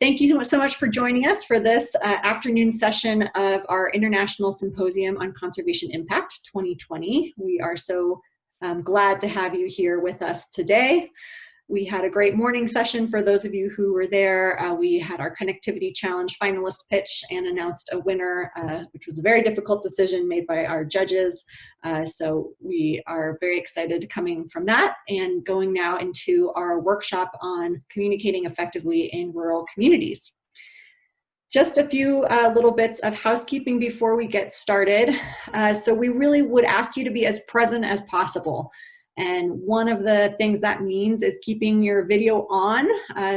Thank you so much for joining us for this afternoon session of our International Symposium on Conservation Impact 2020. We are so glad to have you here with us today. We had a great morning session for those of you who were there. We had our Connectivity Challenge finalist pitch and announced a winner, which was a very difficult decision made by our judges. So we are very excited coming from that and going now into our workshop on communicating effectively in rural communities. Just a few little bits of housekeeping before we get started. So we really would ask you to be as present as possible. And one of the things that means is keeping your video on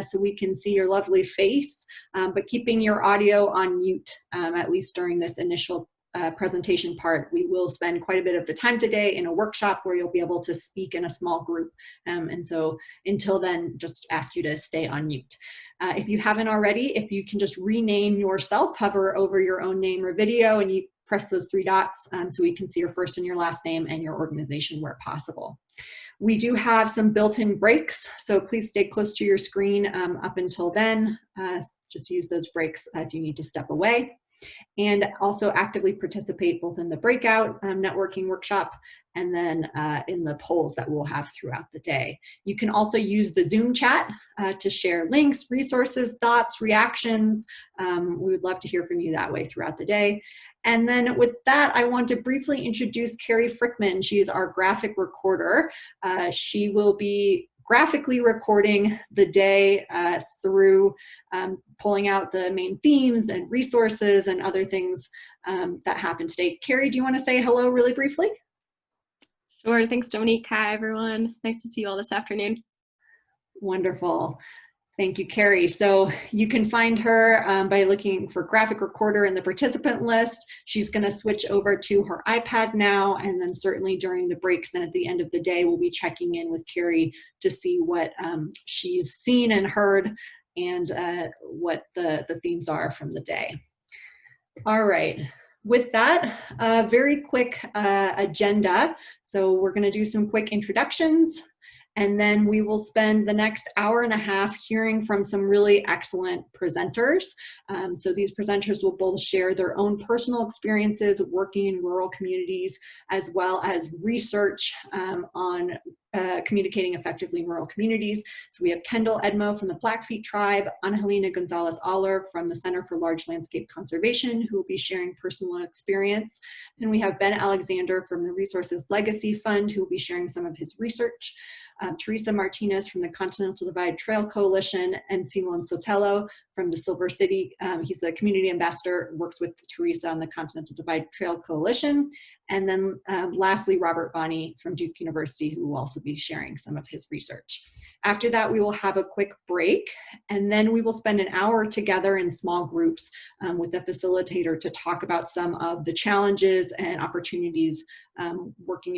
so we can see your lovely face, but keeping your audio on mute, at least during this initial presentation part. We will spend quite a bit of the time today in a workshop where you'll be able to speak in a small group. And so until then, just ask you to stay on mute. If you haven't already, if you can just rename yourself, hover over your own name or video, and you press those three dots so we can see your first and your last name and your organization where possible. We do have some built-in breaks, so please stay close to your screen up until then. Just use those breaks if you need to step away. And also actively participate both in the breakout networking workshop and then in the polls that we'll have throughout the day. You can also use the Zoom chat to share links, resources, thoughts, reactions. We would love to hear from you that way throughout the day. And then with that, I want to briefly introduce Carrie Frickman. She is our graphic recorder. She will be graphically recording the day through pulling out the main themes and resources and other things that happened today. Carrie, do you want to say hello really briefly? Sure, thanks Dominique. Hi everyone, nice to see you all this afternoon. Wonderful. Thank you, Carrie. So you can find her by looking for graphic recorder in the participant list. She's going to switch over to her iPad now, and then certainly during the breaks and at the end of the day, we'll be checking in with Carrie to see what she's seen and heard and what the themes are from the day. All right. With that, a very quick agenda. So we're going to do some quick introductions. And then we will spend the next hour and a half hearing from some really excellent presenters. So these presenters will both share their own personal experiences working in rural communities, as well as research on communicating effectively in rural communities. So we have Kendall Edmo from the Blackfeet Tribe, Angelina Gonzalez-Aller from the Center for Large Landscape Conservation, who will be sharing personal experience. Then we have Ben Alexander from the Resources Legacy Fund, who will be sharing some of his research. Teresa Martinez from the Continental Divide Trail Coalition, and Simon Sotelo from the Silver City. He's the community ambassador, works with Teresa on the Continental Divide Trail Coalition. And then lastly, Robert Bonney from Duke University, who will also be sharing some of his research. After that, we will have a quick break, and then we will spend an hour together in small groups with the facilitator to talk about some of the challenges and opportunities working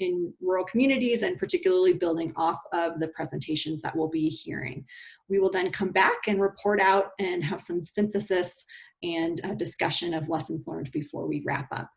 in rural communities, and particularly building off of the presentations that we'll be hearing. We will then come back and report out and have some synthesis and a discussion of lessons learned before we wrap up.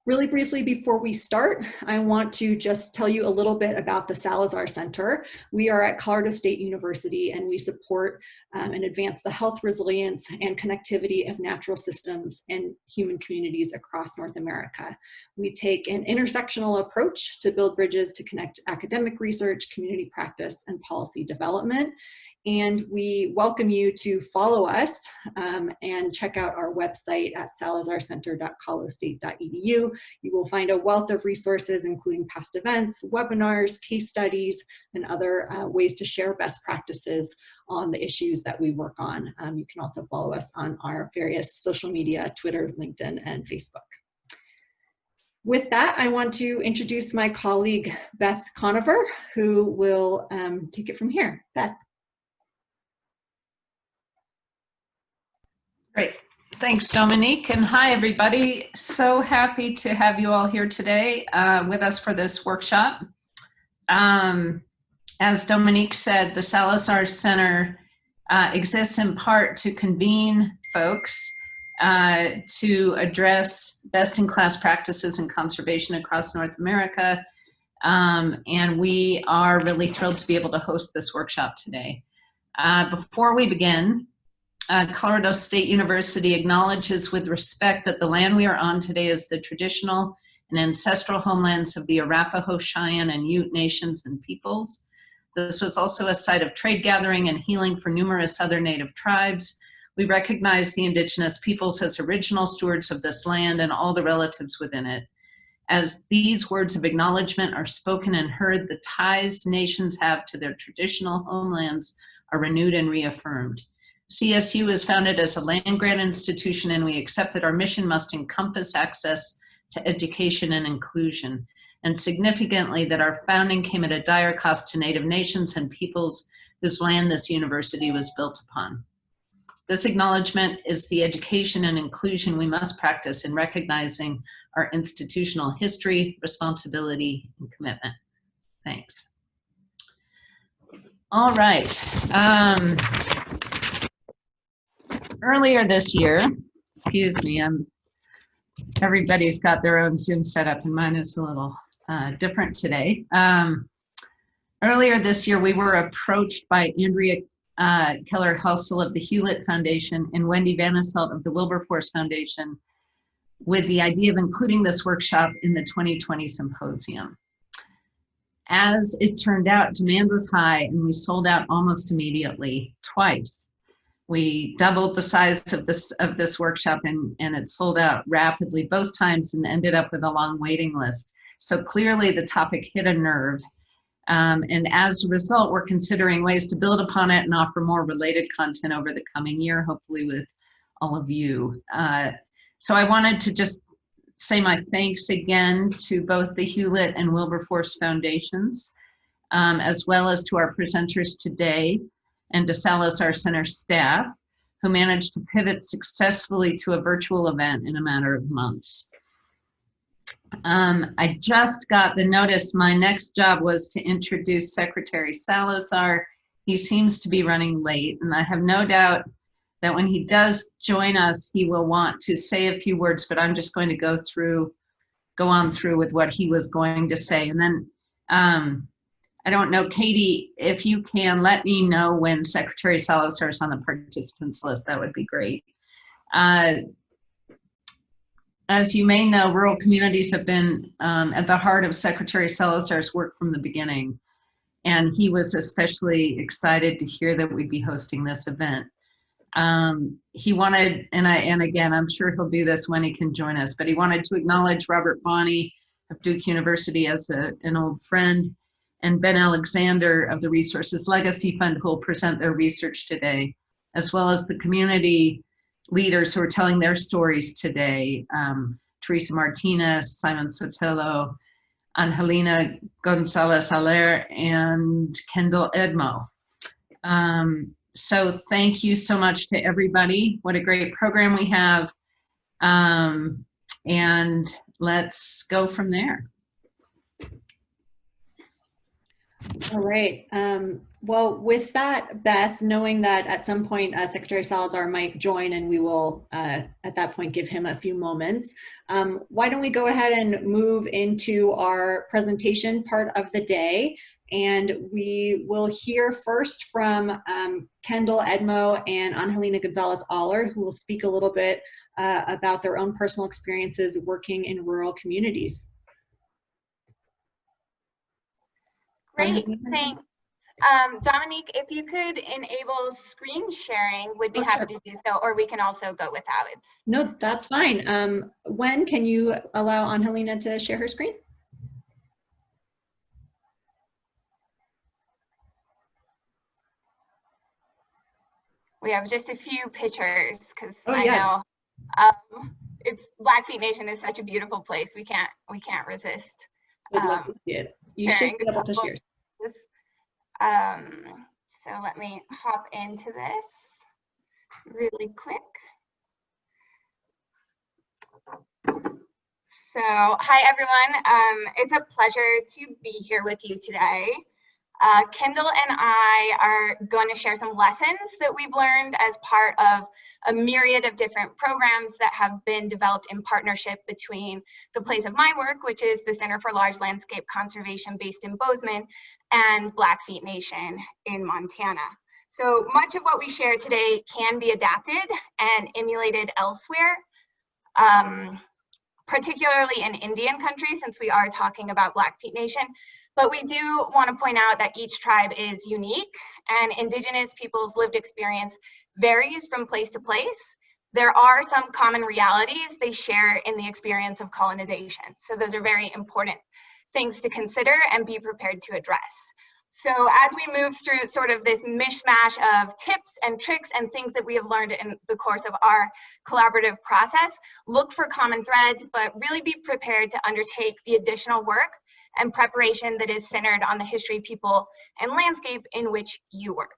Really briefly before we start, I want to just tell you a little bit about the Salazar Center. We are at Colorado State University, and we support and advance the health, resilience, and connectivity of natural systems and human communities across North America. We take an intersectional approach to build bridges to connect academic research, community practice, and policy development. And we welcome you to follow us and check out our website at salazarcenter.colostate.edu. You will find a wealth of resources, including past events, webinars, case studies, and other ways to share best practices on the issues that we work on. You can also follow us on our various social media, Twitter, LinkedIn, and Facebook. With that, I want to introduce my colleague, Beth Conover, who will take it from here. Beth. Great. Thanks, Dominique, and hi, everybody. So happy to have you all here today with us for this workshop. As Dominique said, the Salazar Center exists in part to convene folks to address best-in-class practices in conservation across North America, and we are really thrilled to be able to host this workshop today. Before we begin, Colorado State University acknowledges with respect that the land we are on today is the traditional and ancestral homelands of the Arapaho, Cheyenne, and Ute nations and peoples. This was also a site of trade gathering and healing for numerous other Native tribes. We recognize the indigenous peoples as original stewards of this land and all the relatives within it. As these words of acknowledgement are spoken and heard, the ties nations have to their traditional homelands are renewed and reaffirmed. CSU is founded as a land-grant institution, and we accept that our mission must encompass access to education and inclusion, and significantly that our founding came at a dire cost to Native nations and peoples whose land this university was built upon. This acknowledgement is the education and inclusion we must practice in recognizing our institutional history, responsibility, and commitment. Thanks. All right. Earlier this year, excuse me, everybody's got their own Zoom setup and mine is a little different today. Earlier this year, we were approached by Andrea Keller-Helsel of the Hewlett Foundation and Wendy Vanasselt of the Wilburforce Foundation with the idea of including this workshop in the 2020 symposium. As it turned out, demand was high and we sold out almost immediately, twice. We doubled the size of this workshop and it sold out rapidly both times and ended up with a long waiting list. So clearly the topic hit a nerve. And as a result, we're considering ways to build upon it and offer more related content over the coming year, hopefully with all of you. So I wanted to just say my thanks again to both the Hewlett and Wilburforce Foundations, as well as to our presenters today and to Salazar Center staff, who managed to pivot successfully to a virtual event in a matter of months. I just got the notice my next job was to introduce Secretary Salazar. He seems to be running late, and I have no doubt that when he does join us, he will want to say a few words, but I'm just going to go on through with what he was going to say. And then, I don't know, Katie, if you can let me know when Secretary Salazar is on the participants list, that would be great. As you may know, rural communities have been at the heart of Secretary Salazar's work from the beginning. And he was especially excited to hear that we'd be hosting this event. He wanted, and again, I'm sure he'll do this when he can join us, but he wanted to acknowledge Robert Bonney of Duke University as an old friend, and Ben Alexander of the Resources Legacy Fund, who will present their research today, as well as the community leaders who are telling their stories today. Teresa Martinez, Simon Sotelo, Angelina Gonzalez-Aller, and Kendall Edmo. So thank you so much to everybody. What a great program we have. And let's go from there. All right. Well, with that, Beth, knowing that at some point Secretary Salazar might join and we will at that point give him a few moments, why don't we go ahead and move into our presentation part of the day. And we will hear first from Kendall Edmo and Angelina Gonzalez-Aller, who will speak a little bit about their own personal experiences working in rural communities. Great, thanks. Dominique, if you could enable screen sharing, we'd be happy to do so, or we can also go without it. No, that's fine. When can you allow Angelina to share her screen? We have just a few pictures because yes. know it's Blackfeet Nation is such a beautiful place. We can't resist. We'd love to see it. You should be able to share. This. So let me hop into this really quick. So hi everyone. It's a pleasure to be here with you today. Kendall and I are going to share some lessons that we've learned as part of a myriad of different programs that have been developed in partnership between the place of my work, which is the Center for Large Landscape Conservation based in Bozeman, and Blackfeet Nation in Montana. So much of what we share today can be adapted and emulated elsewhere, particularly in Indian country, since we are talking about Blackfeet Nation. But we do want to point out that each tribe is unique, and Indigenous people's lived experience varies from place to place. There are some common realities they share in the experience of colonization. So those are very important things to consider and be prepared to address. So as we move through sort of this mishmash of tips and tricks and things that we have learned in the course of our collaborative process, look for common threads, but really be prepared to undertake the additional work and preparation that is centered on the history, people, and landscape in which you work.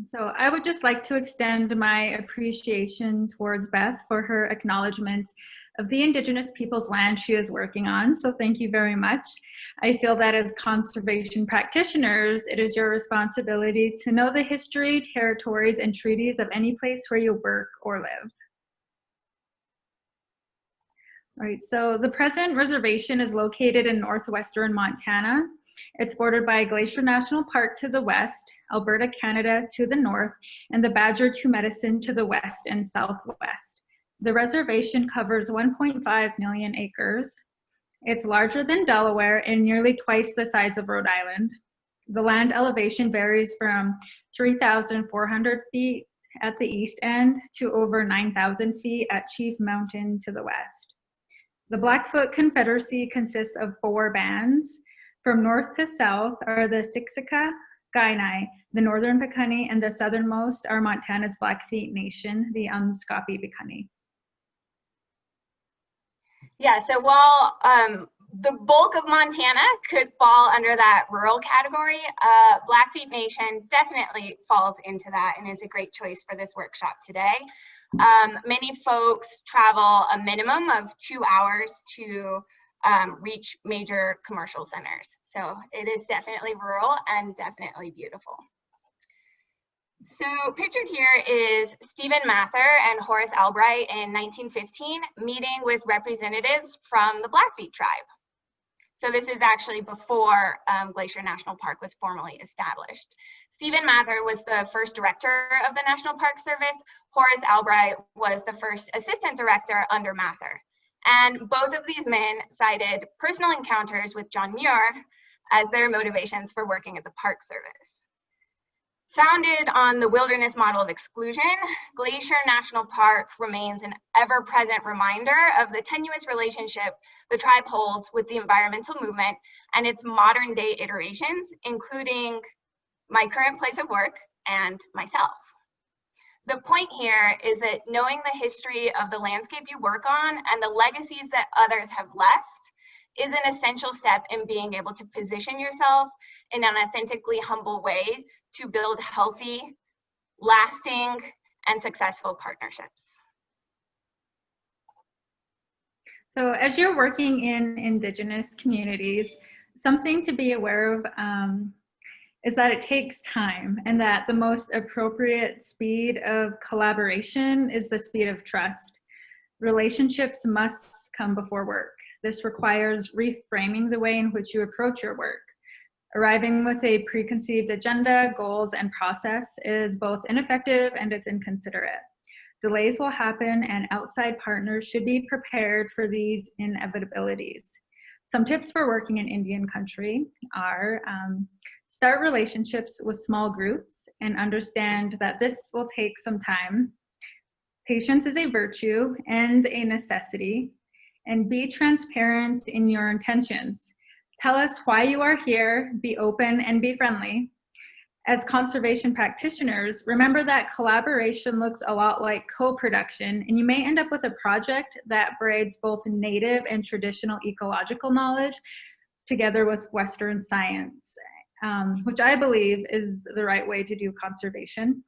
So I would just like to extend my appreciation towards Beth for her acknowledgement of the Indigenous people's land she is working on. So thank you very much. I feel that as conservation practitioners, it is your responsibility to know the history, territories, and treaties of any place where you work or live. All right, so the present reservation is located in northwestern Montana. It's bordered by Glacier National Park to the west, Alberta, Canada to the north, and the Badger to Medicine to the west and southwest. The reservation covers 1.5 million acres. It's larger than Delaware and nearly twice the size of Rhode Island. The land elevation varies from 3,400 feet at the east end to over 9,000 feet at Chief Mountain to the west. The Blackfoot Confederacy consists of 4 bands. From north to south are the Siksika, Kainai, the Northern Piikani, and the southernmost are Montana's Blackfeet Nation, the Unscopi Piikani. Yeah, so while the bulk of Montana could fall under that rural category, Blackfeet Nation definitely falls into that and is a great choice for this workshop today. Many folks travel a minimum of 2 hours to reach major commercial centers. So it is definitely rural and definitely beautiful. So pictured here is Stephen Mather and Horace Albright in 1915 meeting with representatives from the Blackfeet Tribe. So this is actually before Glacier National Park was formally established. Stephen Mather was the first director of the National Park Service. Horace Albright was the first assistant director under Mather. And both of these men cited personal encounters with John Muir as their motivations for working at the Park Service. Founded on the wilderness model of exclusion, Glacier National Park remains an ever-present reminder of the tenuous relationship the tribe holds with the environmental movement and its modern-day iterations, including my current place of work and myself. The point here is that knowing the history of the landscape you work on and the legacies that others have left is an essential step in being able to position yourself in an authentically humble way to build healthy, lasting, and successful partnerships. So as you're working in Indigenous communities, something to be aware of is that it takes time, and that the most appropriate speed of collaboration is the speed of trust. Relationships must come before work. This requires reframing the way in which you approach your work. Arriving with a preconceived agenda, goals, and process is both ineffective and it's inconsiderate. Delays will happen, and outside partners should be prepared for these inevitabilities. Some tips for working in Indian country are start relationships with small groups and understand that this will take some time. Patience is a virtue and a necessity, and be transparent in your intentions. Tell us why you are here, be open and be friendly. As conservation practitioners, remember that collaboration looks a lot like co-production, and you may end up with a project that braids both native and traditional ecological knowledge together with Western science, which I believe is the right way to do conservation.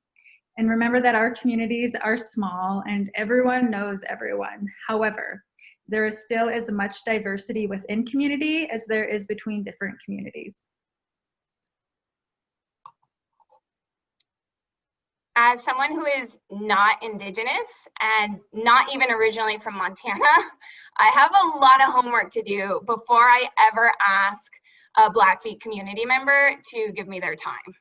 And remember that our communities are small and everyone knows everyone. However, there is still as much diversity within community as there is between different communities. As someone who is not Indigenous and not even originally from Montana, I have a lot of homework to do before I ever ask a Blackfeet community member to give me their time.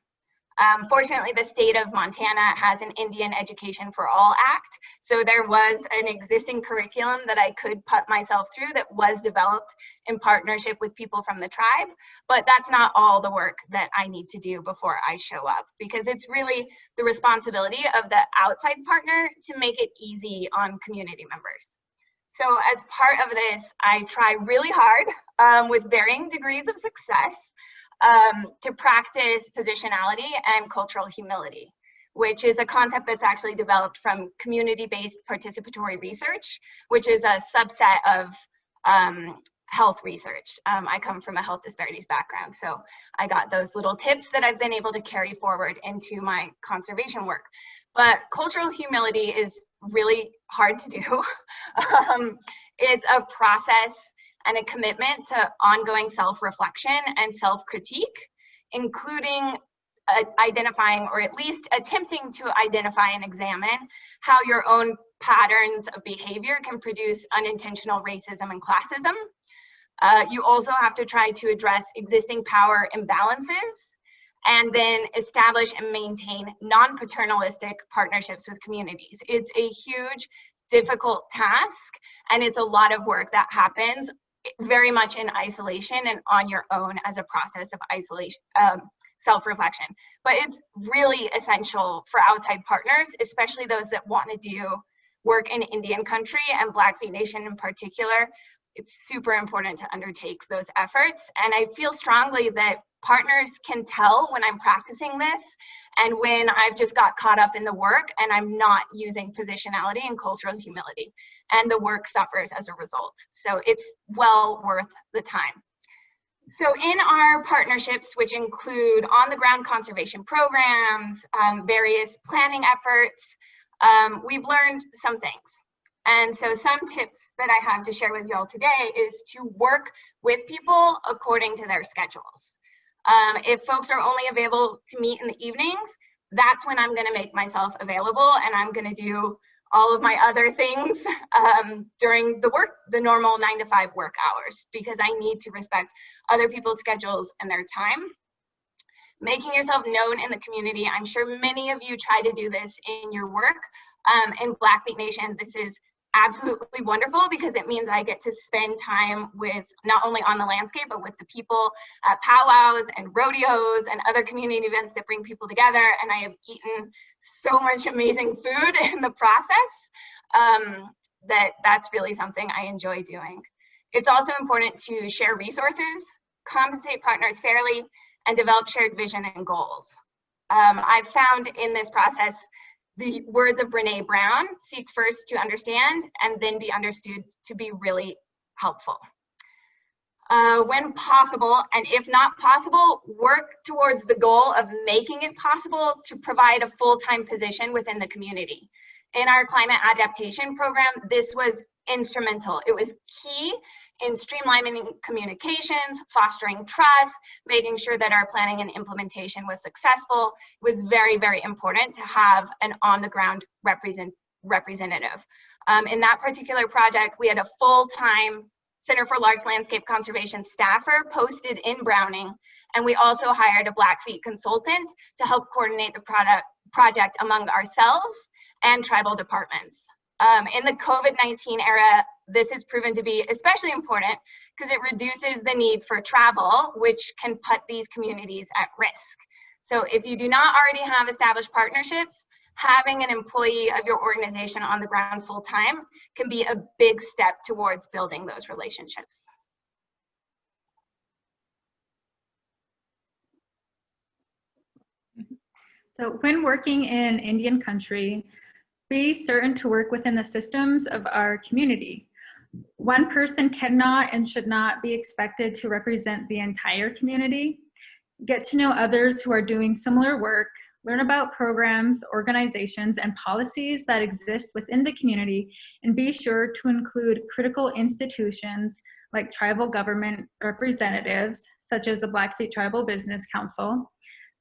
Fortunately, the state of Montana has an Indian Education for All Act, so there was an existing curriculum that I could put myself through that was developed in partnership with people from the tribe, but that's not all the work that I need to do before I show up, because it's really the responsibility of the outside partner to make it easy on community members. So as part of this, I try really hard with varying degrees of success to practice positionality and cultural humility, which is a concept that's actually developed from community-based participatory research, which is a subset of health research. I come from a health disparities background, so I got those little tips that I've been able to carry forward into my conservation work. But cultural humility is really hard to do. It's a process and a commitment to ongoing self-reflection and self-critique, including identifying, or at least attempting to identify and examine, how your own patterns of behavior can produce unintentional racism and classism. You also have to try to address existing power imbalances, and then establish and maintain non-paternalistic partnerships with communities. It's a huge, difficult task, and it's a lot of work that happens very much in isolation and on your own as a process of isolation, self-reflection. But it's really essential for outside partners, especially those that want to do work in Indian country and Blackfeet Nation in particular. It's super important to undertake those efforts. And I feel strongly that partners can tell when I'm practicing this and when I've just got caught up in the work and I'm not using positionality and cultural humility, and the work suffers as a result. So it's well worth the time. So in our partnerships, which include on-the-ground conservation programs, various planning efforts, we've learned some things. And so some tips that I have to share with you all today is to work with people according to their schedules. If folks are only available to meet in the evenings, that's when I'm going to make myself available, and I'm going to do all of my other things during the normal 9 to 5 work hours, because I need to respect other people's schedules and their time. Making yourself known in the community. I'm sure many of you try to do this in your work. In Blackfeet Nation, this is absolutely wonderful because it means I get to spend time with, not only on the landscape, but with the people at powwows and rodeos and other community events that bring people together. And I have eaten so much amazing food in the process that's really something I enjoy doing. It's also important to share resources, compensate partners fairly, and develop shared vision and goals. I've found in this process the words of Brene Brown, seek first to understand and then be understood, to be really helpful. When possible, and if not possible, work towards the goal of making it possible to provide a full-time position within the community. In our climate adaptation program, this was instrumental. It was key in streamlining communications, fostering trust, making sure that our planning and implementation was successful. It was very, very important to have an on-the-ground representative. In that particular project, we had a full-time Center for Large Landscape Conservation staffer posted in Browning, and we also hired a Blackfeet consultant to help coordinate the project among ourselves and tribal departments. In the COVID-19 era, this has proven to be especially important because it reduces the need for travel, which can put these communities at risk. So if you do not already have established partnerships, having an employee of your organization on the ground full-time can be a big step towards building those relationships. So when working in Indian country, be certain to work within the systems of our community. One person cannot and should not be expected to represent the entire community. Get to know others who are doing similar work, learn about programs, organizations, and policies that exist within the community, and be sure to include critical institutions like tribal government representatives, such as the Blackfeet Tribal Business Council,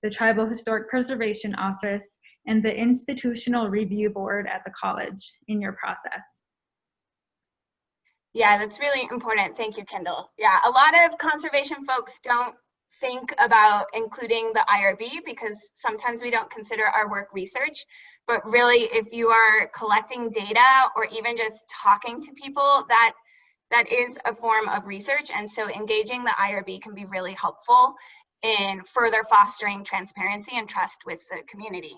the Tribal Historic Preservation Office, and the Institutional Review Board at the college in your process. Yeah, that's really important. Thank you, Kendall. Yeah, a lot of conservation folks don't think about including the IRB, because sometimes we don't consider our work research, but really if you are collecting data or even just talking to people, that is a form of research. And so engaging the IRB can be really helpful in further fostering transparency and trust with the community.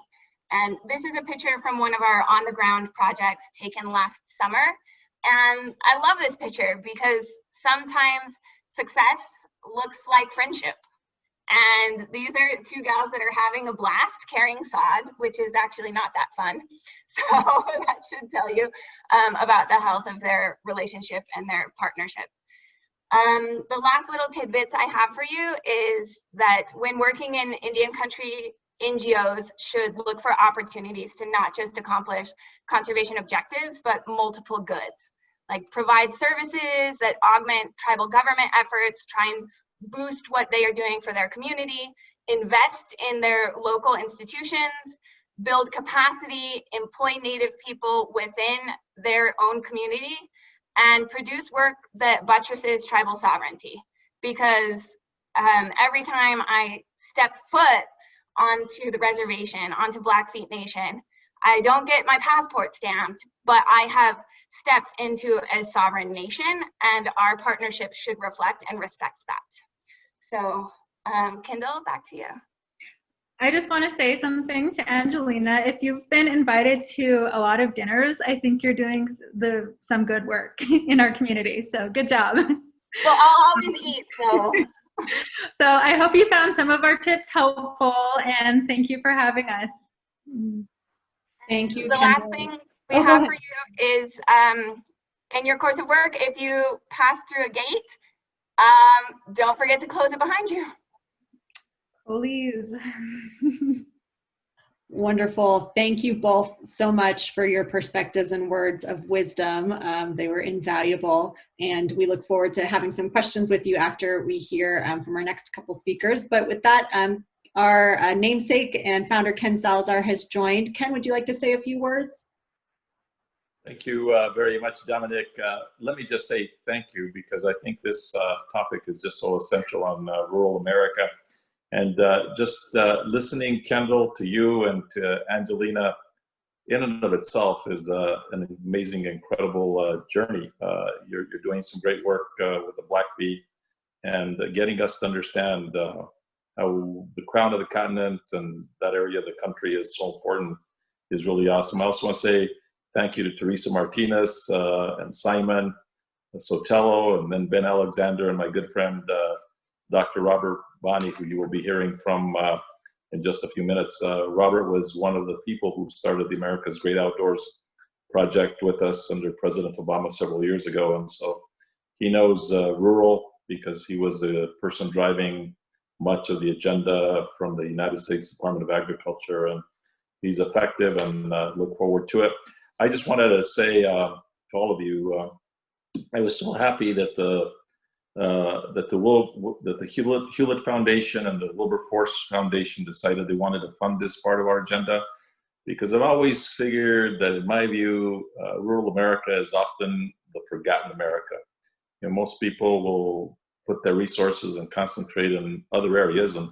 And this is a picture from one of our on-the-ground projects taken last summer. And I love this picture because sometimes success looks like friendship. And these are two gals that are having a blast carrying sod, which is actually not that fun. So that should tell you about the health of their relationship and their partnership. The last little tidbits I have for you is that when working in Indian country, NGOs should look for opportunities to not just accomplish conservation objectives, but multiple goods, like provide services that augment tribal government efforts, try and boost what they are doing for their community, invest in their local institutions, build capacity, employ Native people within their own community, and produce work that buttresses tribal sovereignty. Because every time I step foot onto the reservation, onto Blackfeet Nation, I don't get my passport stamped, but I have stepped into a sovereign nation, and our partnership should reflect and respect that. So, Kendall, back to you. I just want to say something to Angelina. If you've been invited to a lot of dinners, I think you're doing some good work in our community. So good job. Well, I'll always eat, so. So I hope you found some of our tips helpful, and thank you for having us. Thank you, The Kendall. last thing we have for you is, in your course of work, if you pass through a gate, don't forget to close it behind you. Please. Wonderful. Thank you both so much for your perspectives and words of wisdom. They were invaluable, and we look forward to having some questions with you after we hear from our next couple speakers. But with that, our namesake and founder, Ken Salazar, has joined. Ken, would you like to say a few words? Thank you very much, Dominic. Let me just say thank you, because I think this topic is just so essential on rural America. And just listening, Kendall, to you and to Angelina, in and of itself is an amazing, incredible journey. You're doing some great work with the Blackfeet, and getting us to understand how the crown of the continent and that area of the country is so important is really awesome. I also want to say thank you to Teresa Martinez and Simon Sotelo, and then Ben Alexander, and my good friend, Dr. Robert Bonney, who you will be hearing from in just a few minutes. Robert was one of the people who started the America's Great Outdoors project with us under President Obama several years ago. And so he knows rural, because he was the person driving much of the agenda from the United States Department of Agriculture, and he's effective, and look forward to it. I just wanted to say to all of you, I was so happy that the Hewlett Foundation and the Wilburforce Foundation decided they wanted to fund this part of our agenda, because I've always figured that, in my view, rural America is often the forgotten America. You know, most people will put their resources and concentrate in other areas, and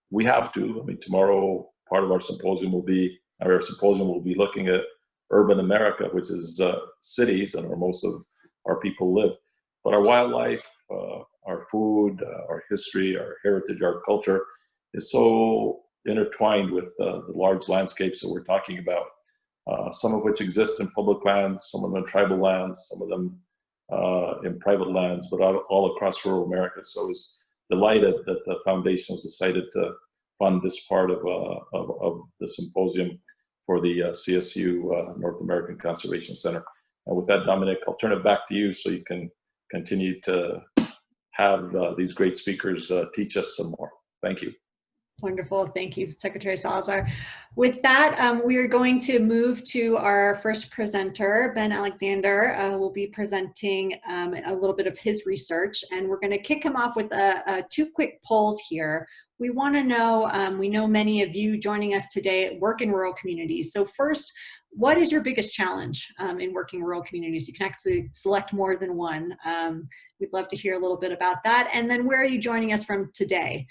we have to. I mean, tomorrow part of our symposium will be looking at urban America, which is cities and where most of our people live. But our wildlife, our food, our history, our heritage, our culture is so intertwined with the large landscapes that we're talking about, some of which exist in public lands, some of them in tribal lands, some of them in private lands, but all across rural America. So I was delighted that the foundation has decided to fund this part of the symposium for the CSU North American Conservation Center. And with that, Dominic, I'll turn it back to you so you can continue to have these great speakers teach us some more. Thank you. Wonderful. Thank you, Secretary Salazar. With that, we are going to move to our first presenter. Ben Alexander will be presenting a little bit of his research, and we're going to kick him off with two quick polls here. We want to know, we know many of you joining us today work in rural communities. So first, what is your biggest challenge in working rural communities? You can actually select more than one. We'd love to hear a little bit about that. And then where are you joining us from today?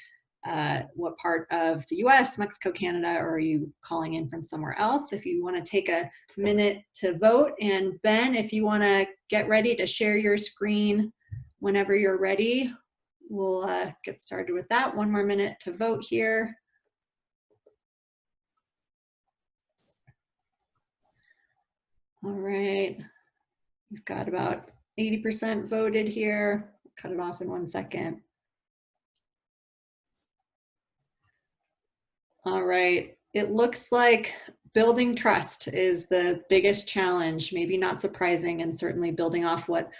what part of the US, Mexico, Canada, or are you calling in from somewhere else? If you want to take a minute to vote, and Ben, if you want to get ready to share your screen whenever you're ready, we'll get started with that. One more minute to vote here. All right, we've got about 80% voted here. Cut it off in 1 second. All right, it looks like building trust is the biggest challenge, maybe not surprising, and certainly building off what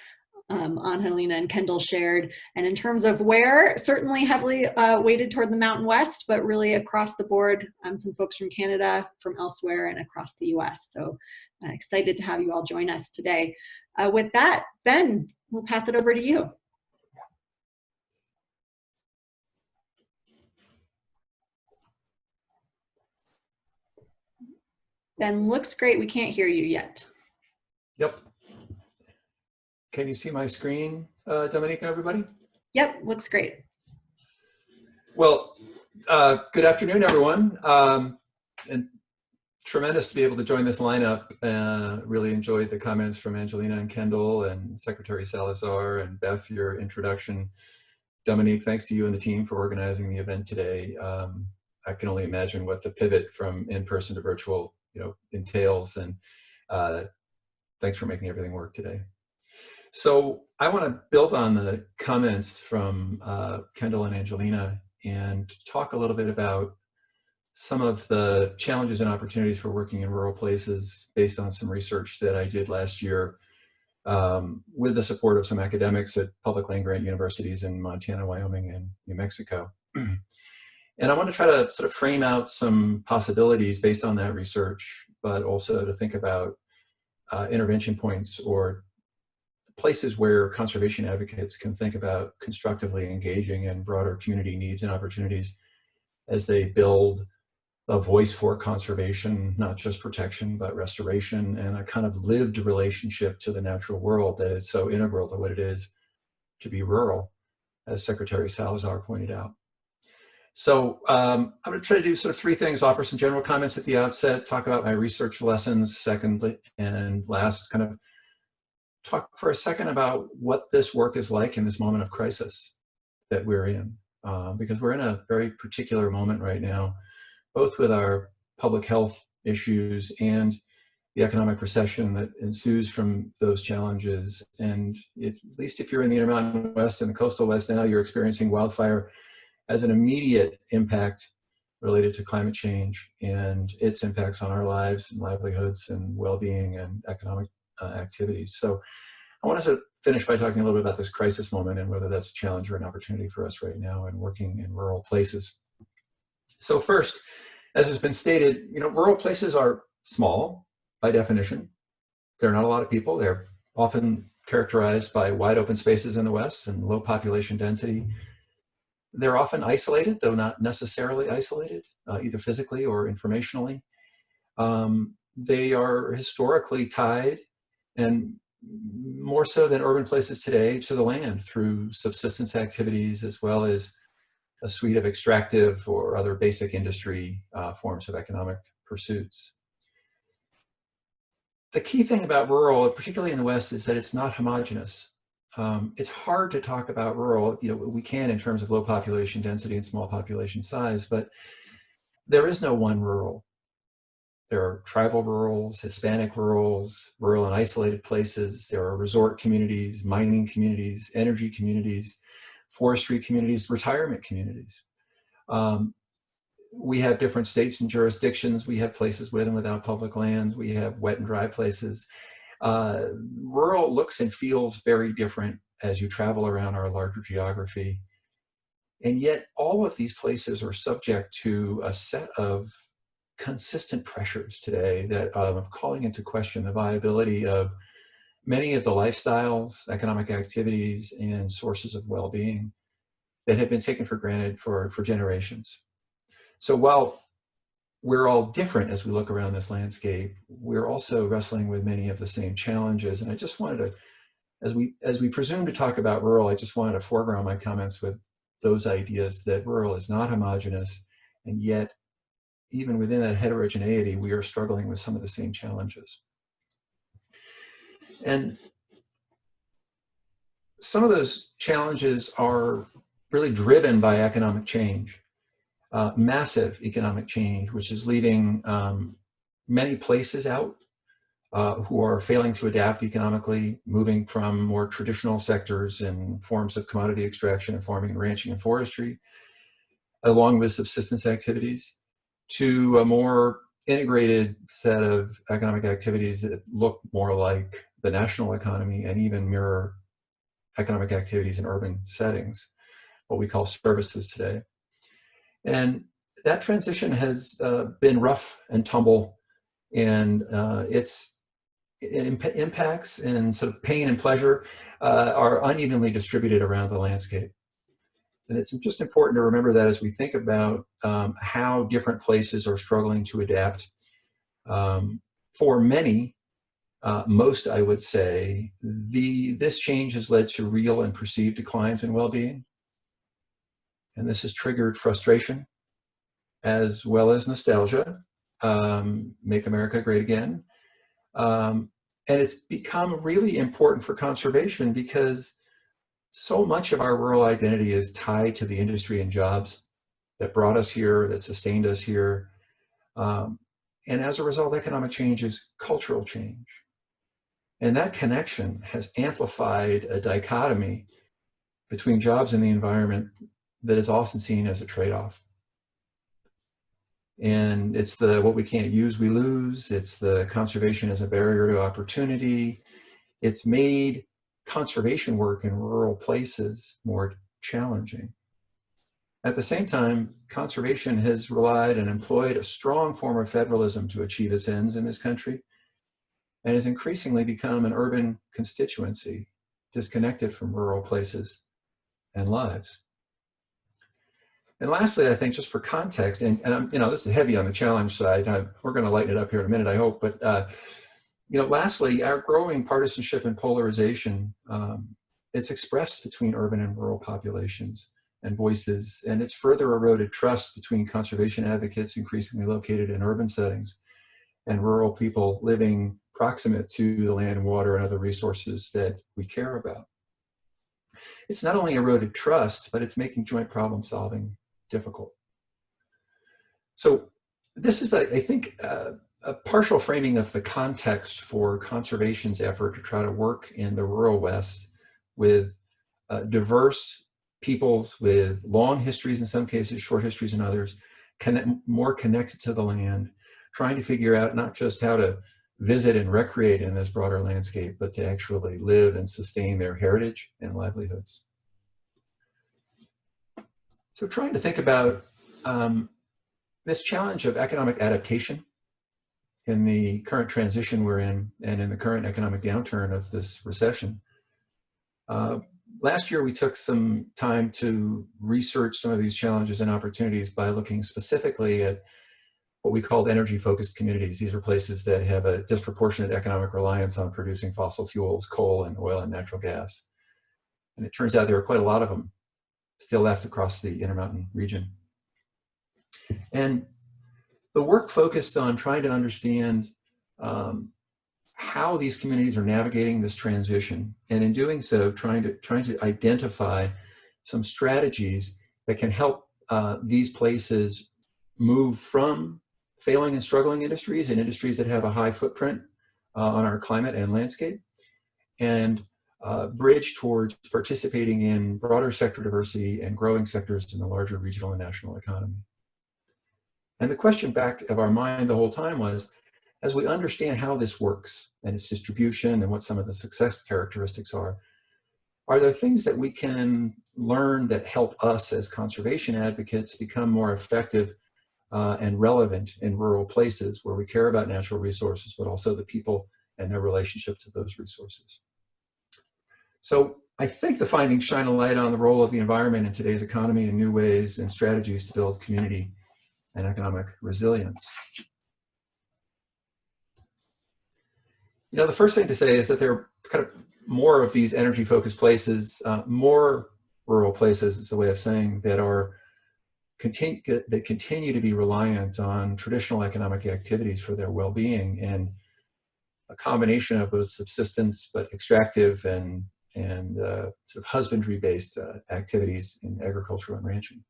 Angelina and Kendall shared. And in terms of where, certainly heavily weighted toward the Mountain West, but really across the board, some folks from Canada, from elsewhere, and across the US. So excited to have you all join us today. With that, Ben, we'll pass it over to you. Ben, looks great. We can't hear you yet. Yep. Can you see my screen, Dominique and everybody? Yep, looks great. Well, good afternoon, everyone. And tremendous to be able to join this lineup. Really enjoyed the comments from Angelina and Kendall and Secretary Salazar and Beth, your introduction. Dominique, thanks to you and the team for organizing the event today. I can only imagine what the pivot from in-person to virtual entails, and thanks for making everything work today. So I want to build on the comments from Kendall and Angelina and talk a little bit about some of the challenges and opportunities for working in rural places based on some research that I did last year with the support of some academics at public land-grant universities in Montana, Wyoming, and New Mexico. And I want to try to sort of frame out some possibilities based on that research, but also to think about intervention points or places where conservation advocates can think about constructively engaging in broader community needs and opportunities as they build a voice for conservation, not just protection, but restoration, and a kind of lived relationship to the natural world that is so integral to what it is to be rural, as Secretary Salazar pointed out. So I'm going to try to do sort of three things: offer some general comments at the outset, talk about my research lessons, secondly, and last, kind of talk for a second about what this work is like in this moment of crisis that we're in, because we're in a very particular moment right now, both with our public health issues and the economic recession that ensues from those challenges. And at least if you're in the Intermountain West and the coastal West now, you're experiencing wildfire as an immediate impact related to climate change and its impacts on our lives and livelihoods and well-being and economic activities. So I want to finish by talking a little bit about this crisis moment and whether that's a challenge or an opportunity for us right now in working in rural places. So first, as has been stated, rural places are small by definition. There are not a lot of people. They're often characterized by wide open spaces in the West and low population density. They're often isolated, though not necessarily isolated, either physically or informationally. They are historically tied, and more so than urban places today, to the land through subsistence activities, as well as a suite of extractive or other basic industry forms of economic pursuits. The key thing about rural, particularly in the West, is that it's not homogeneous. It's hard to talk about rural, we can in terms of low population density and small population size, but there is no one rural. There are tribal rurals, Hispanic rurals, rural and isolated places. There are resort communities, mining communities, energy communities, forestry communities, retirement communities. We have different states and jurisdictions. We have places with and without public lands. We have wet and dry places. Rural looks and feels very different as you travel around our larger geography. And yet all of these places are subject to a set of consistent pressures today that are calling into question the viability of many of the lifestyles, economic activities, and sources of well-being that have been taken for granted for generations. So while we're all different as we look around this landscape, we're also wrestling with many of the same challenges. And I just wanted to, as we presume to talk about rural, I just wanted to foreground my comments with those ideas that rural is not homogeneous, and yet even within that heterogeneity, we are struggling with some of the same challenges. And some of those challenges are really driven by economic change, massive economic change, which is leaving many places out who are failing to adapt economically, moving from more traditional sectors and forms of commodity extraction and farming and ranching and forestry, along with subsistence activities, to a more integrated set of economic activities that look more like the national economy and even mirror economic activities in urban settings, what we call services today. And that transition has been rough and tumble, and its impacts and sort of pain and pleasure are unevenly distributed around the landscape. And it's just important to remember that as we think about how different places are struggling to adapt. For many, most I would say, this change has led to real and perceived declines in well-being. And this has triggered frustration as well as nostalgia, make America great again. And it's become really important for conservation because so much of our rural identity is tied to the industry and jobs that brought us here, that sustained us here. And as a result, economic change is cultural change. And that connection has amplified a dichotomy between jobs and the environment that is often seen as a trade-off. And it's the what we can't use, we lose. It's the conservation as a barrier to opportunity. It's made conservation work in rural places more challenging. At the same time, conservation has relied and employed a strong form of federalism to achieve its ends in this country, and has increasingly become an urban constituency, disconnected from rural places and lives. And lastly, I think just for context, and this is heavy on the challenge side. We're going to lighten it up here in a minute, I hope. But lastly, our growing partisanship and polarization, it's expressed between urban and rural populations and voices, and it's further eroded trust between conservation advocates increasingly located in urban settings and rural people living proximate to the land and water and other resources that we care about. It's not only eroded trust, but it's making joint problem solving difficult. So this is, I think, a partial framing of the context for conservation's effort to try to work in the rural West with diverse peoples with long histories, in some cases, short histories in others, more connected to the land, trying to figure out not just how to visit and recreate in this broader landscape, but to actually live and sustain their heritage and livelihoods. So trying to think about this challenge of economic adaptation in the current transition we're in and in the current economic downturn of this recession. Last year, we took some time to research some of these challenges and opportunities by looking specifically at what we called energy-focused communities. These are places that have a disproportionate economic reliance on producing fossil fuels, coal and oil and natural gas. And it turns out there are quite a lot of them still left across the Intermountain region. And the work focused on trying to understand how these communities are navigating this transition, and in doing so, trying to identify some strategies that can help these places move from failing and struggling industries and industries that have a high footprint on our climate and landscape, and bridge towards participating in broader sector diversity and growing sectors in the larger regional and national economy. And the question back of our mind the whole time was, as we understand how this works and its distribution and what some of the success characteristics are there things that we can learn that help us as conservation advocates become more effective and relevant in rural places where we care about natural resources, but also the people and their relationship to those resources? So I think the findings shine a light on the role of the environment in today's economy in new ways and strategies to build community and economic resilience. The first thing to say is that there are kind of more of these energy-focused places, more rural places, it's a way of saying, that continue to be reliant on traditional economic activities for their well-being, and a combination of both subsistence but extractive and sort of husbandry-based activities in agriculture and ranching.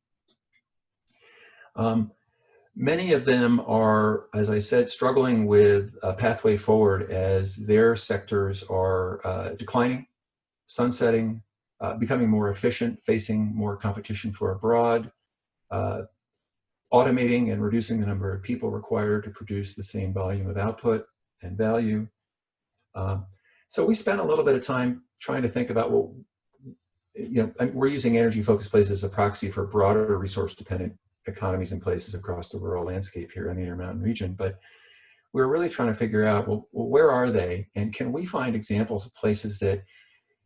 Many of them are, as I said, struggling with a pathway forward as their sectors are declining, sunsetting, becoming more efficient, facing more competition for abroad, automating and reducing the number of people required to produce the same volume of output and value. So we spent a little bit of time trying to think about, well, we're using energy-focused places as a proxy for broader resource-dependent economies and places across the rural landscape here in the Intermountain region, but we're really trying to figure out, well, where are they, and can we find examples of places that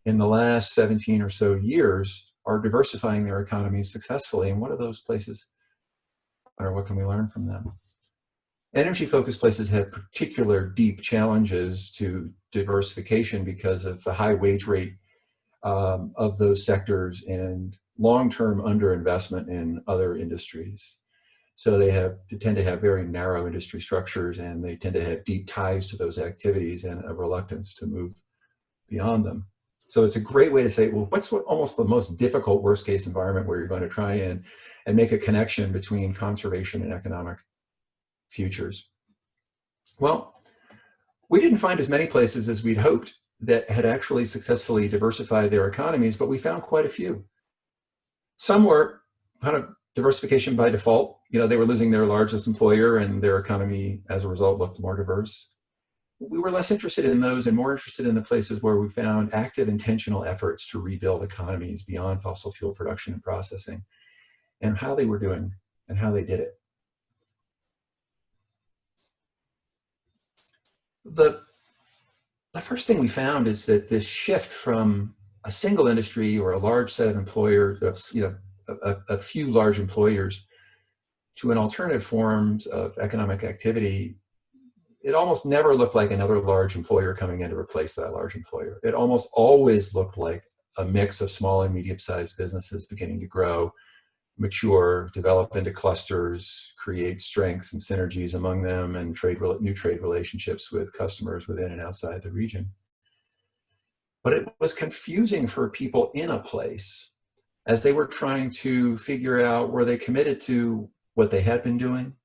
in the last 17 or so years are diversifying their economies successfully, and what are those places, or what can we learn from them? Energy-focused places have particular deep challenges to diversification because of the high wage rate of those sectors and long-term underinvestment in other industries. So they tend to have very narrow industry structures, and they tend to have deep ties to those activities and a reluctance to move beyond them. So it's a great way to say, well, what's almost the most difficult worst-case environment where you're going to try and make a connection between conservation and economic futures? Well, we didn't find as many places as we'd hoped that had actually successfully diversified their economies, but we found quite a few. Some were kind of diversification by default. They were losing their largest employer, and their economy as a result looked more diverse. We were less interested in those and more interested in the places where we found active, intentional efforts to rebuild economies beyond fossil fuel production and processing, and how they were doing and how they did it. The first thing we found is that this shift from a single industry or a large set of employers, a few large employers, to an alternative forms of economic activity, it almost never looked like another large employer coming in to replace that large employer. It almost always looked like a mix of small and medium-sized businesses beginning to grow, mature, develop into clusters, create strengths and synergies among them, and new trade relationships with customers within and outside the region. But it was confusing for people in a place as they were trying to figure out, were they committed to what they had been doing?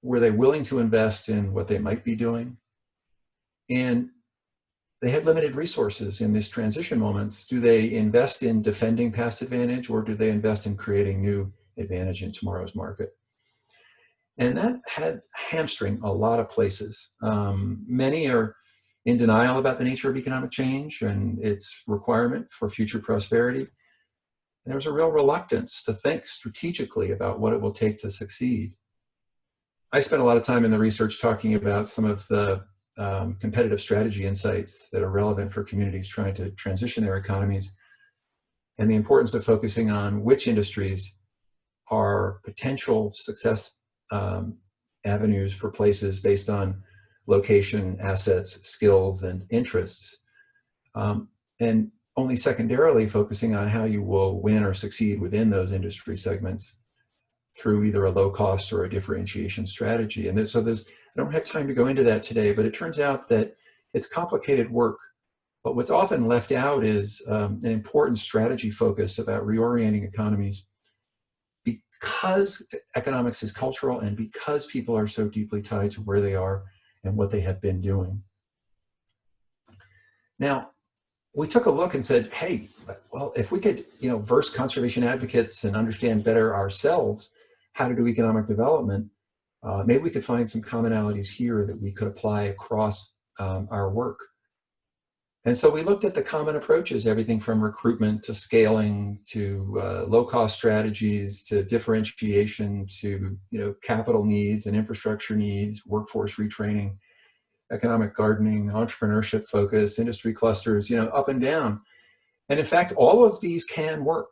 Were they willing to invest in what they might be doing? And they had limited resources in these transition moments. Do they invest in defending past advantage, or do they invest in creating new advantage in tomorrow's market? And that had hamstring a lot of places. Many are in denial about the nature of economic change and its requirement for future prosperity. And there's a real reluctance to think strategically about what it will take to succeed. I spent a lot of time in the research talking about some of the competitive strategy insights that are relevant for communities trying to transition their economies, and the importance of focusing on which industries are potential success avenues for places based on location, assets, skills, and interests, and only secondarily focusing on how you will win or succeed within those industry segments through either a low cost or a differentiation strategy. And so I don't have time to go into that today, but it turns out that it's complicated work. But what's often left out is an important strategy focus about reorienting economies, because economics is cultural and because people are so deeply tied to where they are and what they have been doing. Now, we took a look and said, hey, well, if we could, verse conservation advocates and understand better ourselves how to do economic development, maybe we could find some commonalities here that we could apply across our work. And so we looked at the common approaches, everything from recruitment to scaling to low-cost strategies to differentiation to capital needs and infrastructure needs, workforce retraining, economic gardening, entrepreneurship focus, industry clusters, up and down. And in fact, all of these can work,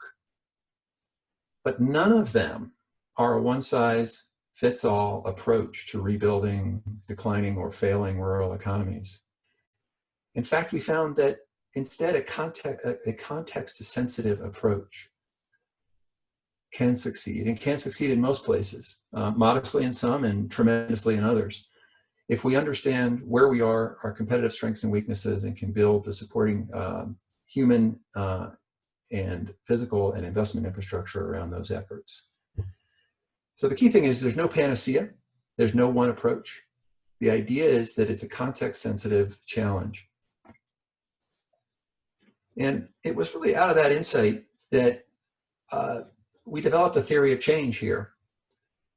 but none of them are a one-size-fits-all approach to rebuilding declining or failing rural economies. In fact, we found that instead a context-sensitive approach can succeed, and can succeed in most places, modestly in some and tremendously in others, if we understand where we are, our competitive strengths and weaknesses, and can build the supporting human and physical and investment infrastructure around those efforts. So the key thing is there's no panacea, there's no one approach. The idea is that it's a context-sensitive challenge. And it was really out of that insight that we developed a theory of change here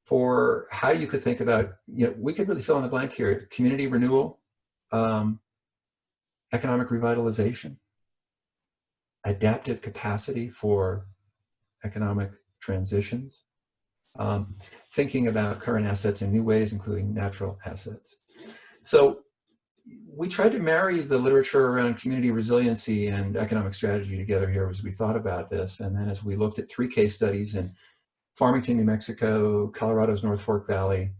for how you could think about, we could really fill in the blank here: community renewal, economic revitalization, adaptive capacity for economic transitions, thinking about current assets in new ways, including natural assets. So we tried to marry the literature around community resiliency and economic strategy together here as we thought about this. And then as we looked at 3 case studies in Farmington, New Mexico, Colorado's North Fork Valley,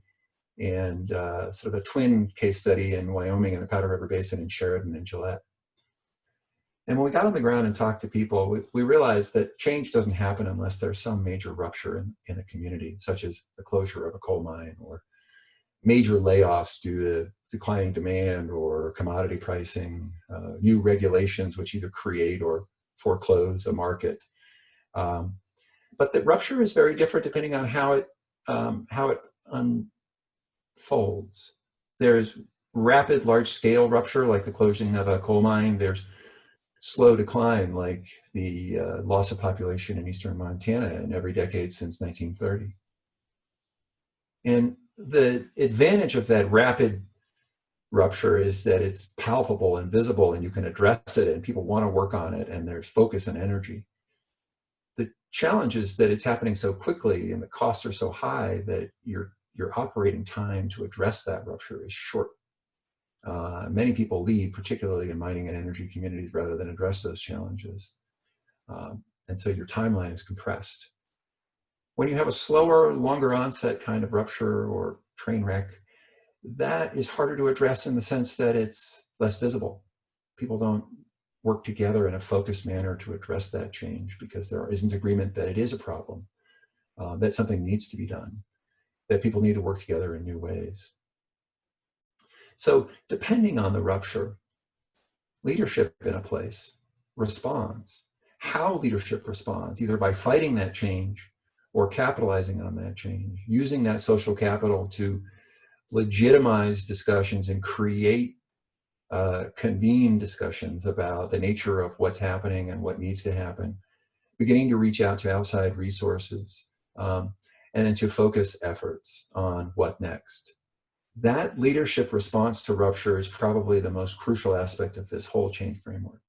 and sort of a twin case study in Wyoming and the Powder River Basin in Sheridan and Gillette. And when we got on the ground and talked to people, we realized that change doesn't happen unless there's some major rupture in a community, such as the closure of a coal mine or major layoffs due to declining demand or commodity pricing, new regulations which either create or foreclose a market. But the rupture is very different depending on how it unfolds. There's rapid, large-scale rupture, like the closing of a coal mine. There's slow decline, like the loss of population in eastern Montana in every decade since 1930. And the advantage of that rapid rupture is that it's palpable and visible, and you can address it, and people want to work on it, and there's focus and energy. The challenge is that it's happening so quickly, and the costs are so high that your operating time to address that rupture is short. Many people leave, particularly in mining and energy communities, rather than address those challenges. And so your timeline is compressed. When you have a slower, longer onset kind of rupture or train wreck, that is harder to address in the sense that it's less visible. People don't work together in a focused manner to address that change because there isn't agreement that it is a problem, that something needs to be done, that people need to work together in new ways. So depending on the rupture, leadership in a place responds. How leadership responds, either by fighting that change or capitalizing on that change, using that social capital to legitimize discussions and create convene discussions about the nature of what's happening and what needs to happen, beginning to reach out to outside resources, and then to focus efforts on what next. That leadership response to rupture is probably the most crucial aspect of this whole change framework.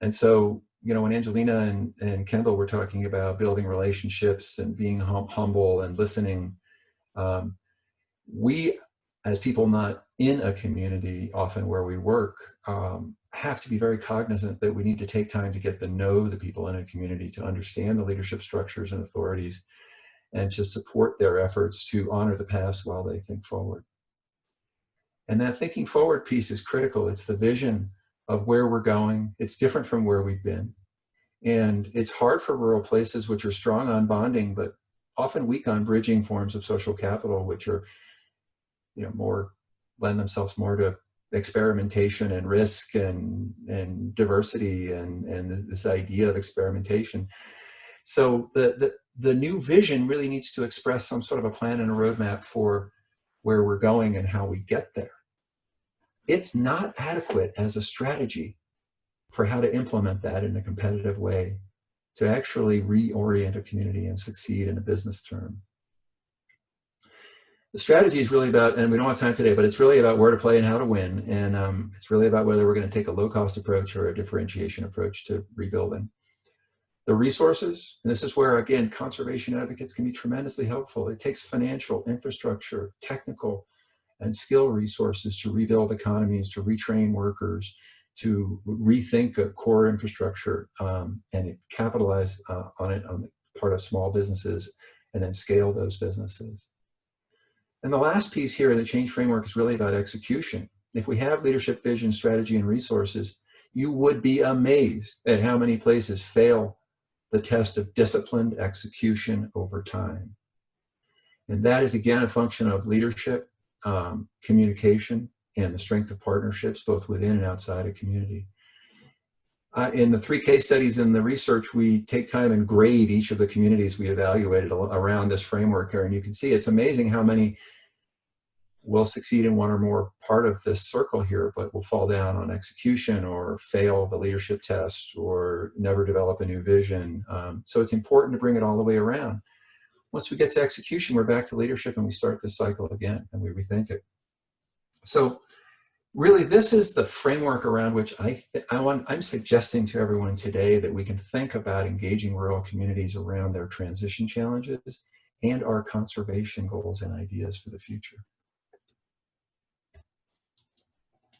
And so, when Angelina and Kendall were talking about building relationships and being humble and listening, we, as people not in a community, often where we work, have to be very cognizant that we need to take time to get to know the people in a community, to understand the leadership structures and authorities, and to support their efforts to honor the past while they think forward. And that thinking forward piece is critical. It's the vision of where we're going. It's different from where we've been. And it's hard for rural places which are strong on bonding, but often weak on bridging forms of social capital, which are, lend themselves more to experimentation and risk and diversity and this idea of experimentation. So the new vision really needs to express some sort of a plan and a roadmap for where we're going and how we get there. It's not adequate as a strategy for how to implement that in a competitive way to actually reorient a community and succeed in a business term. The strategy is really about, and we don't have time today, but it's really about where to play and how to win. And it's really about whether we're going to take a low-cost approach or a differentiation approach to rebuilding. The resources, and this is where, again, conservation advocates can be tremendously helpful. It takes financial, infrastructure, technical, and skill resources to rebuild economies, to retrain workers, to rethink a core infrastructure, and capitalize on it on the part of small businesses, and then scale those businesses. And the last piece here in the change framework is really about execution. If we have leadership, vision, strategy, and resources, you would be amazed at how many places fail the test of disciplined execution over time. And that is, again, a function of leadership, communication, and the strength of partnerships, both within and outside a community. In the 3 case studies in the research, we take time and grade each of the communities we evaluated around this framework here. And you can see it's amazing how many will succeed in one or more part of this circle here, but will fall down on execution or fail the leadership test or never develop a new vision. So it's important to bring it all the way around. Once we get to execution, we're back to leadership and we start this cycle again and we rethink it. So really, this is the framework around which I'm suggesting to everyone today that we can think about engaging rural communities around their transition challenges and our conservation goals and ideas for the future.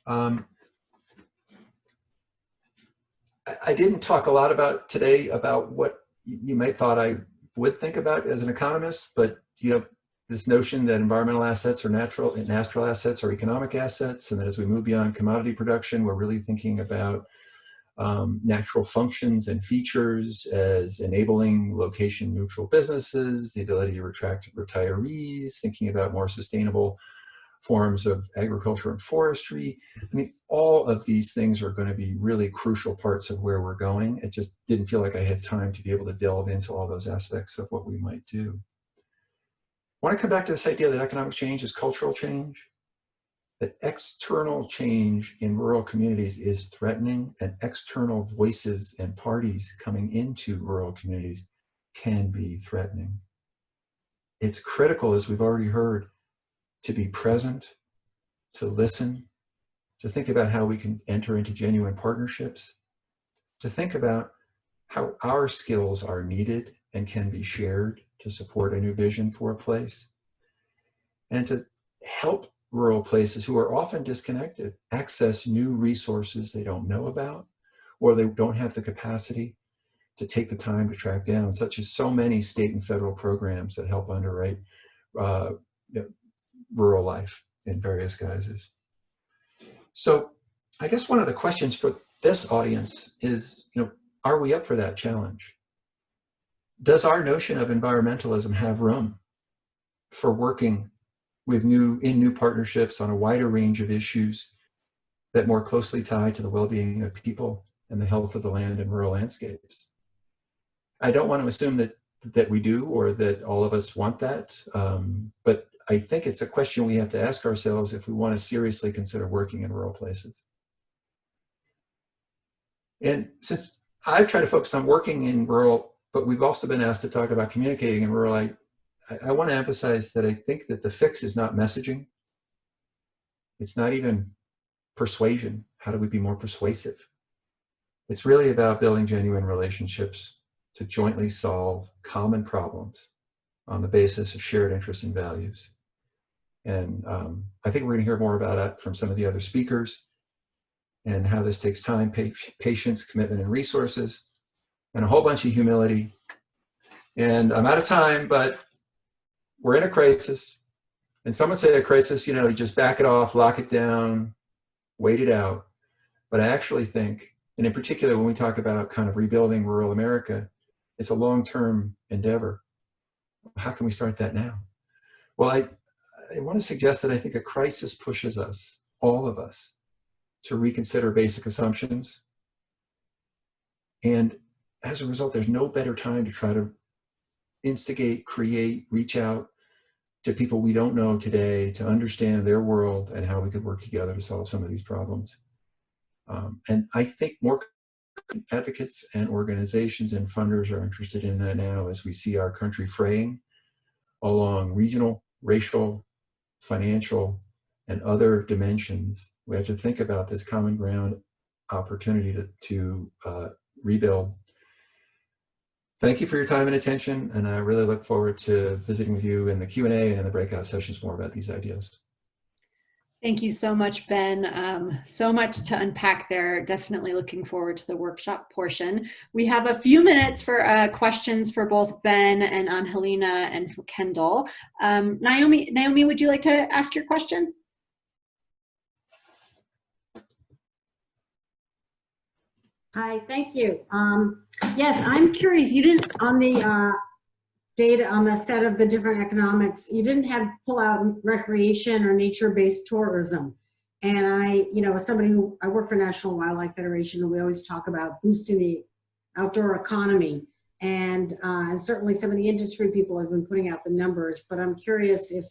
I didn't talk a lot about today about what you might thought I would think about as an economist, but this notion that environmental assets are natural assets are economic assets, and that as we move beyond commodity production, we're really thinking about natural functions and features as enabling location-neutral businesses, the ability to attract retirees, thinking about more sustainable forms of agriculture and forestry. I mean, all of these things are going to be really crucial parts of where we're going. It just didn't feel like I had time to be able to delve into all those aspects of what we might do. I want to come back to this idea that economic change is cultural change, that external change in rural communities is threatening, and external voices and parties coming into rural communities can be threatening. It's critical, as we've already heard, to be present, to listen, to think about how we can enter into genuine partnerships, to think about how our skills are needed and can be shared to support a new vision for a place, and to help rural places who are often disconnected access new resources they don't know about, or they don't have the capacity to take the time to track down, such as so many state and federal programs that help underwrite rural life in various guises. So I guess one of the questions for this audience is, are we up for that challenge? Does our notion of environmentalism have room for working with new partnerships on a wider range of issues that more closely tie to the well-being of people and the health of the land and rural landscapes? I don't want to assume that we do, or that all of us want that, but I think it's a question we have to ask ourselves if we want to seriously consider working in rural places. And since I've tried to focus on working in rural, but we've also been asked to talk about communicating in rural, I want to emphasize that I think that the fix is not messaging. It's not even persuasion. How do we be more persuasive? It's really about building genuine relationships to jointly solve common problems on the basis of shared interests and values. And I think we're going to hear more about it from some of the other speakers, and how this takes time, patience, commitment, and resources, and a whole bunch of humility. And I'm out of time, but we're in a crisis. And some would say a crisis, you just back it off, lock it down, wait it out. But I actually think, and in particular, when we talk about kind of rebuilding rural America, it's a long-term endeavor. How can we start that now? Well, I want to suggest that I think a crisis pushes us, all of us, to reconsider basic assumptions. And as a result, there's no better time to try to instigate, create, reach out to people we don't know today, to understand their world and how we could work together to solve some of these problems. And I think more advocates and organizations and funders are interested in that now, as we see our country fraying along regional, racial, financial, and other dimensions. We have to think about this common ground opportunity to rebuild. Thank you for your time and attention, and I really look forward to visiting with you in the Q&A and in the breakout sessions more about these ideas. Thank you so much, Ben. So much to unpack there. Definitely looking forward to the workshop portion. We have a few minutes for questions for both Ben and Angelina and for Kendall. Naomi, would you like to ask your question? Hi, thank you. Yes, I'm curious. You didn't, on the data on the set of the different economics, you didn't have pull out recreation or nature-based tourism. And I, as somebody who, I work for National Wildlife Federation, and we always talk about boosting the outdoor economy. And certainly some of the industry people have been putting out the numbers, but I'm curious if,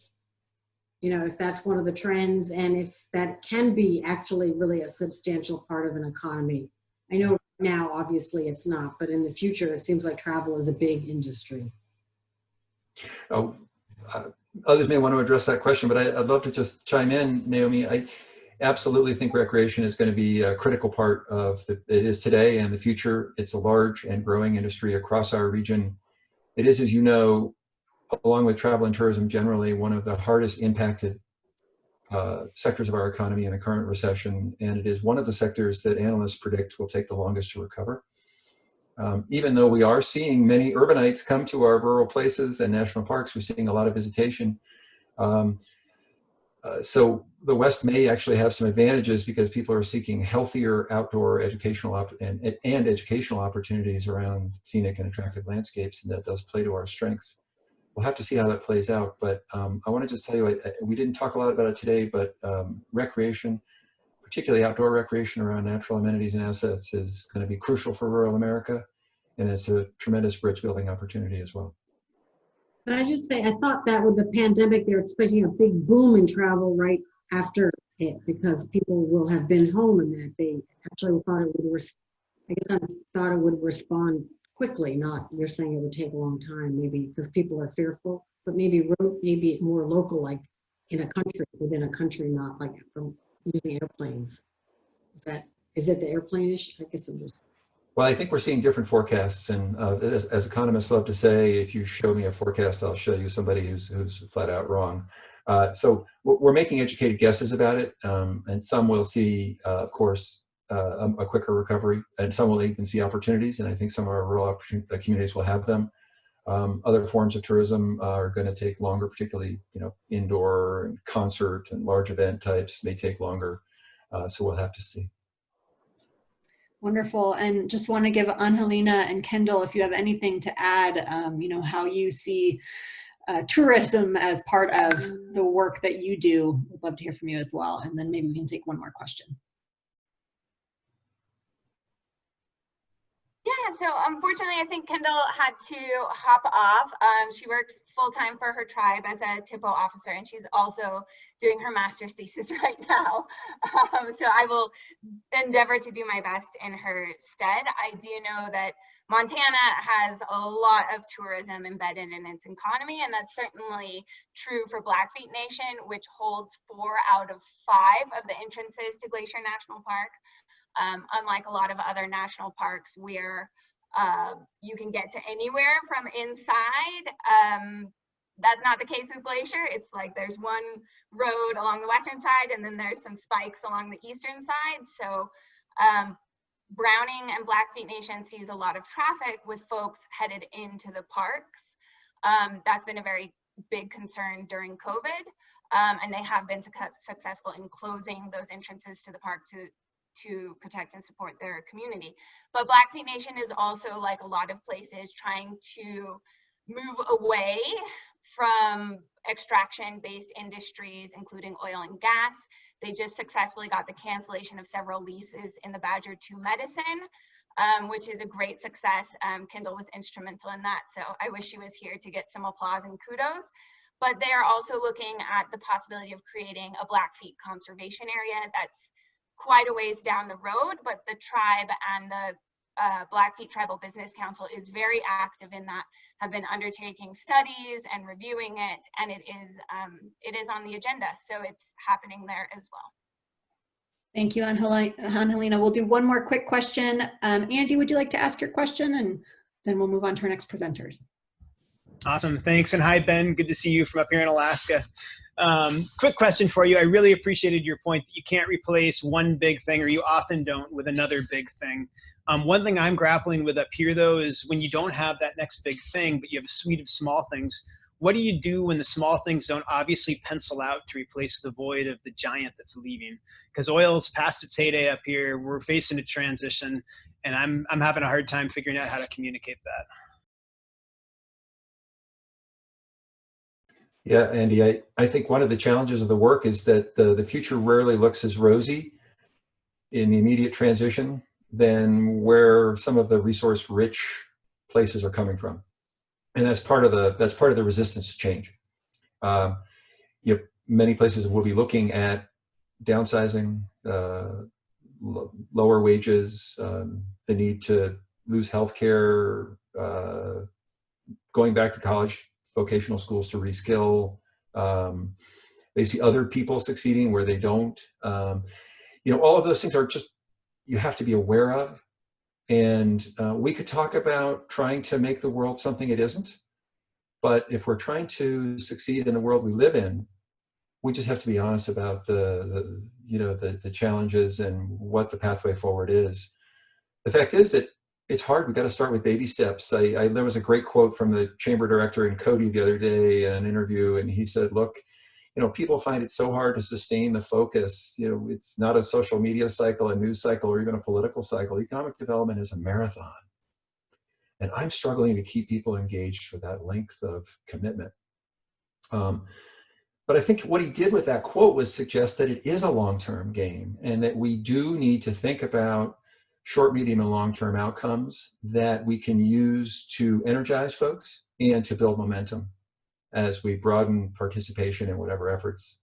if that's one of the trends and if that can be actually really a substantial part of an economy. I know now, obviously it's not, but in the future, it seems like travel is a big industry. Oh, others may want to address that question, but I'd love to just chime in, Naomi. I absolutely think recreation is going to be a critical part of it is today and the future. It's a large and growing industry across our region. It is, as you know, along with travel and tourism generally, one of the hardest impacted sectors of our economy in the current recession, and it is one of the sectors that analysts predict will take the longest to recover. Even though we are seeing many urbanites come to our rural places and national parks, we're seeing a lot of visitation. So the West may actually have some advantages because people are seeking healthier outdoor educational and educational opportunities around scenic and attractive landscapes, and that does play to our strengths. We'll have to see how that plays out, but I want to just tell you, we didn't talk a lot about it today, but recreation, particularly outdoor recreation around natural amenities and assets, is going to be crucial for rural America, and it's a tremendous bridge building opportunity as well. But I just say, I thought that with the pandemic, they're expecting a big boom in travel right after it because people will have been home and that they actually thought it would, I thought it would respond quickly, not you're saying it would take a long time, maybe because people are fearful, but maybe more local, like in a country, within a country, not like from using airplanes. Is it the airplane issue? I guess I'm just. Well, I think we're seeing different forecasts, and as economists love to say, if you show me a forecast, I'll show you somebody who's flat out wrong. So we're making educated guesses about it, and some will see, of course, a quicker recovery, and some will even see opportunities, and I think some of our rural communities will have them. Other forms of tourism are going to take longer, particularly indoor and concert and large event types may take longer, so we'll have to see. Wonderful. And just want to give Angelina and Kendall, if you have anything to add, how you see tourism as part of the work that you do. We'd love to hear from you as well. And then maybe we can take one more question. Yeah, so unfortunately, I think Kendall had to hop off. She works full-time for her tribe as a TIPO officer, and she's also doing her master's thesis right now. So I will endeavor to do my best in her stead. I do know that Montana has a lot of tourism embedded in its economy, and that's certainly true for Blackfeet Nation, which holds 4 out of 5 of the entrances to Glacier National Park. Unlike a lot of other national parks where you can get to anywhere from inside, that's not the case with Glacier. It's like there's one road along the western side and then there's some spikes along the eastern side. So Browning and Blackfeet Nation sees a lot of traffic with folks headed into the parks. That's been a very big concern during COVID, and they have been successful in closing those entrances to the park to protect and support their community. But Blackfeet Nation is also, like a lot of places, trying to move away from extraction-based industries, including oil and gas. They just successfully got the cancellation of several leases in the Badger II Medicine, which is a great success. Kendall was instrumental in that, so I wish she was here to get some applause and kudos. But they are also looking at the possibility of creating a Blackfeet conservation area that's quite a ways down the road, but the tribe and the Blackfeet Tribal Business Council is very active in that, have been undertaking studies and reviewing it, and it is on the agenda, so it's happening there as well. Thank you, Angelina. We'll do one more quick question. Andy, would you like to ask your question, and then we'll move on to our next presenters. Awesome, thanks, and hi, Ben. Good to see you from up here in Alaska. Quick question for you. I really appreciated your point that you can't replace one big thing, or you often don't, with another big thing. One thing I'm grappling with up here, though, is when you don't have that next big thing, but you have a suite of small things, what do you do when the small things don't obviously pencil out to replace the void of the giant that's leaving? Because oil's past its heyday up here. We're facing a transition. And I'm having a hard time figuring out how to communicate that. Yeah, Andy, I think one of the challenges of the work is that the future rarely looks as rosy in the immediate transition than where some of the resource-rich places are coming from, and that's part of the resistance to change. Many places will be looking at downsizing, lower wages, the need to lose healthcare, going back to college, vocational schools to reskill. They see other people succeeding where they don't. All of those things are just, you have to be aware of. And we could talk about trying to make the world something it isn't. But if we're trying to succeed in the world we live in, we just have to be honest about the challenges and what the pathway forward is. The fact is that it's hard. We've got to start with baby steps. There was a great quote from the chamber director in Cody the other day in an interview, and he said, look, people find it so hard to sustain the focus. It's not a social media cycle, a news cycle, or even a political cycle. Economic development is a marathon. And I'm struggling to keep people engaged for that length of commitment. But I think what he did with that quote was suggest that it is a long-term game, and that we do need to think about short, medium, and long-term outcomes that we can use to energize folks and to build momentum as we broaden participation in whatever efforts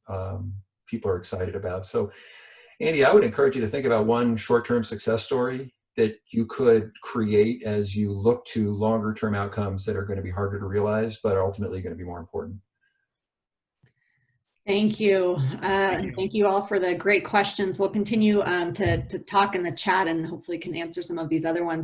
people are excited about. So, Andy, I would encourage you to think about one short-term success story that you could create as you look to longer-term outcomes that are going to be harder to realize, but are ultimately going to be more important. Thank you. And thank you all for the great questions. We'll continue to talk in the chat and hopefully can answer some of these other ones.